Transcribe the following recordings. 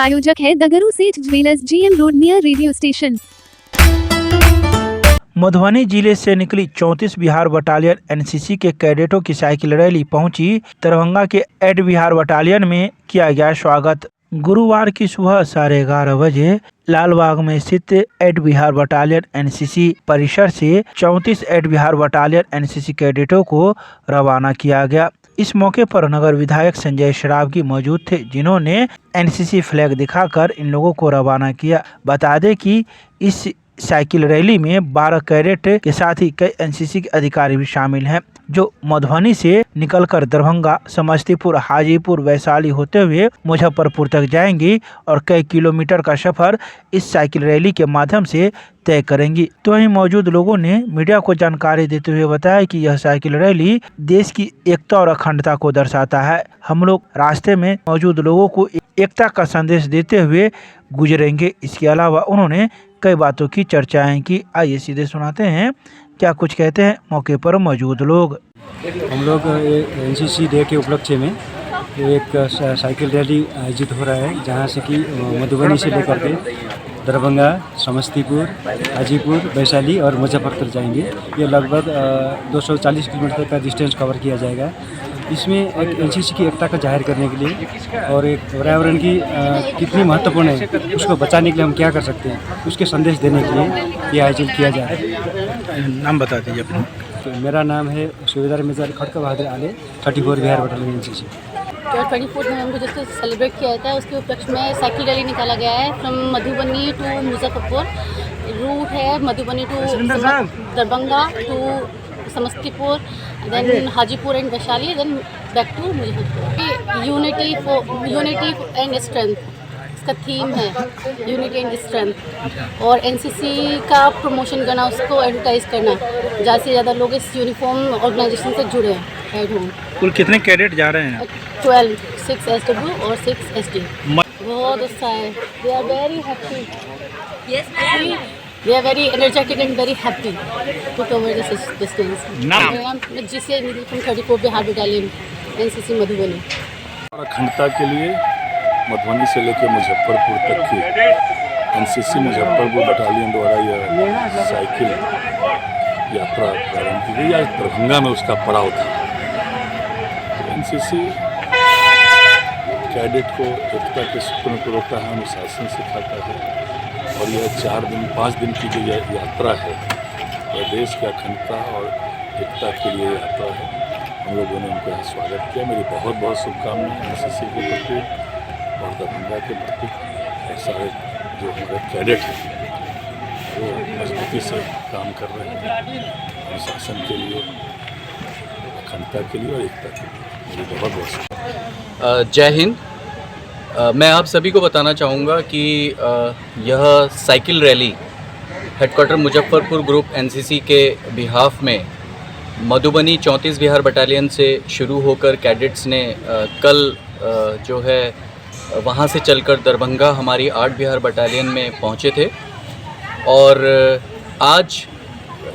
प्रायोजक है दगरू सेठ jewellers, GM road near radio station. Madhubani जिले से निकली 34 बिहार बटालियन एनसीसी के कैडेटों की साइकिल रैली पहुंची दरभंगा के एड बिहार बटालियन में किया गया स्वागत। गुरुवार की सुबह 11:30 बजे लालबाग में स्थित एड बिहार बटालियन एनसीसी परिसर से 34 एड बिहार बटालियन एनसीसी कैडेटों को रवाना किया गया। इस मौके पर नगर विधायक संजय सरावगी मौजूद थे, जिन्होंने एनसीसी फ्लैग दिखाकर इन लोगों को रवाना किया। बता दें कि इस साइकिल रैली में 12 कैडेट के साथ ही कई एनसीसी के अधिकारी भी शामिल हैं, जो मधुबनी से निकलकर दरभंगा, समस्तीपुर, हाजीपुर, वैशाली होते हुए मुजफ्फरपुर तक जाएंगी और कई किलोमीटर का सफर इस साइकिल रैली के माध्यम से तय करेंगी। तो वहीं मौजूद लोगों ने मीडिया को जानकारी देते हुए बताया कि यह साइकिल रैली देश की एकता और अखंडता को दर्शाता है। हम लोग रास्ते में मौजूद लोगों को एकता का संदेश देते हुए गुजरेंगे। इसके अलावा उन्होंने कई बातों की चर्चाएं की। आइए सीधे सुनाते हैं क्या कुछ कहते हैं मौके पर मौजूद लोग। हम लोग एनसीसी डे के उपलक्ष्य में एक साइकिल रैली आयोजित हो रहा है, जहां से कि मधुबनी से लेकर के दरभंगा, समस्तीपुर, हाजीपुर, वैशाली और मुजफ्फरपुर जाएंगे। ये लगभग 240 किलोमीटर का डिस्टेंस कवर किया जाएगा। इसमें एक एनसीसी की एकता का जाहिर करने के लिए और एक पर्यावरण की कितनी महत्वपूर्ण है, उसको बचाने के लिए हम क्या कर सकते हैं, उसके संदेश देने के लिए ये आयोजन किया जा रहा है। नाम बता दीजिए अपना। तो मेरा नाम है सूबेदार मेजर खड़का बहादुर आले, 34 बिहार बटालियन एनसीसी। तो 24 नवंबर को जिसको सेलिब्रेट किया जाता है, उसके उपलक्ष्य में साइकिल रैली निकाला गया है। From Madhubani to Muzaffarpur, route है Madhubani to Darbhanga to Samastipur, then Hajipur and Vaishali, then back to Muzaffarpur. Unity and strength इसका थीम है, यूनिटी एंड स्ट्रेंथ। और एनसीसी का प्रमोशन करना, उसको एडवर्टाइज करना, ज़्यादा से ज़्यादा लोग इस यूनिफॉर्म ऑर्गेनाइजेशन से जुड़े हैं एट होम। कुल कितने कैडेट जा रहे हैं? 12, 6 SW और 6 SD। बहुत उत्साह है। They are very happy. They are very energetic and very happy to cover this distance. I'm GCI Needle from 34 Bihar battalion NCC Madhubani. अखंडता के लिए मधुबनी से लेकर मुजफ्फरपुर तक की एनसीसी मुजफ्फरपुर बटालियन द्वारा यह साइकिल यात्रा प्रारंभ की गई। आज दरभंगा में उसका पड़ाव था। तो एनसीसी कैडेट को एकता के सूत्र को रोकता है, अनुशासन सिखाता है और यह 4-5 दिन की जो यात्रा है, वह देश की अखंडता और एकता के लिए यात्रा है। हम लोगों ने उनका स्वागत किया। मेरी बहुत बहुत शुभकामनाएं एनसीसी के प्रति और दरभंगा के प्रति। और सारे जो हमारे कैडेट हैं वो मजबूती से काम कर रहे हैं अनुशासन के लिए, अखंडता के लिए और एकता के लिए। मेरी बहुत बहुत शुभकामनाएं। जय हिंद। मैं आप सभी को बताना चाहूँगा कि यह cycle rally headquarter Muzaffarpur group NCC के बिहाफ में मधुबनी 34 बिहार बटालियन से शुरू होकर कैडेट्स ने कल जो है वहाँ से चलकर दरभंगा हमारी 8 बिहार बटालियन में पहुँचे थे और आज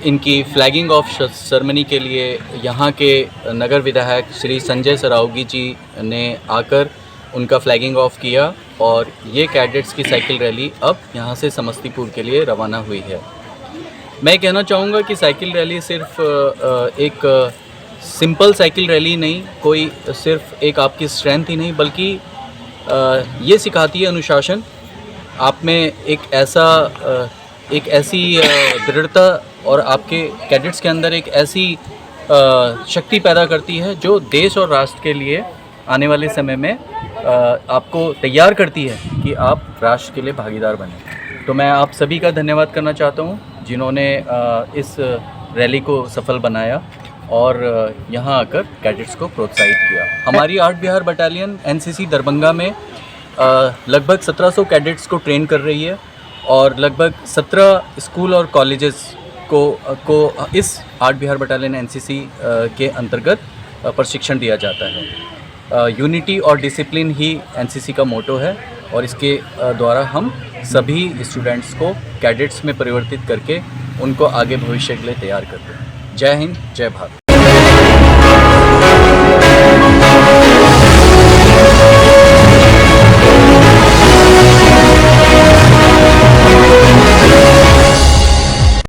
इनकी फ्लैगिंग ऑफ सेरेमनी के लिए यहाँ के नगर विधायक श्री संजय सरावगी जी ने आकर उनका फ्लैगिंग ऑफ किया और ये कैडेट्स की साइकिल रैली अब यहाँ से समस्तीपुर के लिए रवाना हुई है। मैं कहना चाहूँगा कि साइकिल रैली सिर्फ एक सिंपल साइकिल रैली नहीं, कोई सिर्फ एक आपकी स्ट्रेंथ ही नहीं, बल्कि ये सिखाती है अनुशासन। आप में एक ऐसी दृढ़ता और आपके कैडेट्स के अंदर एक ऐसी शक्ति पैदा करती है जो देश और राष्ट्र के लिए आने वाले समय में आपको तैयार करती है कि आप राष्ट्र के लिए भागीदार बने। तो मैं आप सभी का धन्यवाद करना चाहता हूं जिन्होंने इस रैली को सफल बनाया और यहाँ आकर कैडेट्स को प्रोत्साहित किया। हमारी 8 बिहार बटालियन एनसीसी दरभंगा में लगभग 1700 कैडेट्स को ट्रेन कर रही है और लगभग 17 स्कूल और कॉलेजेस को इस 8 बिहार बटालियन एनसीसी के अंतर्गत प्रशिक्षण दिया जाता है। यूनिटी और डिसिप्लिन ही एनसीसी का मोटो है और इसके द्वारा हम सभी स्टूडेंट्स को कैडेट्स में परिवर्तित करके उनको आगे भविष्य के लिए तैयार करते हैं। जय हिंद, जय भारत।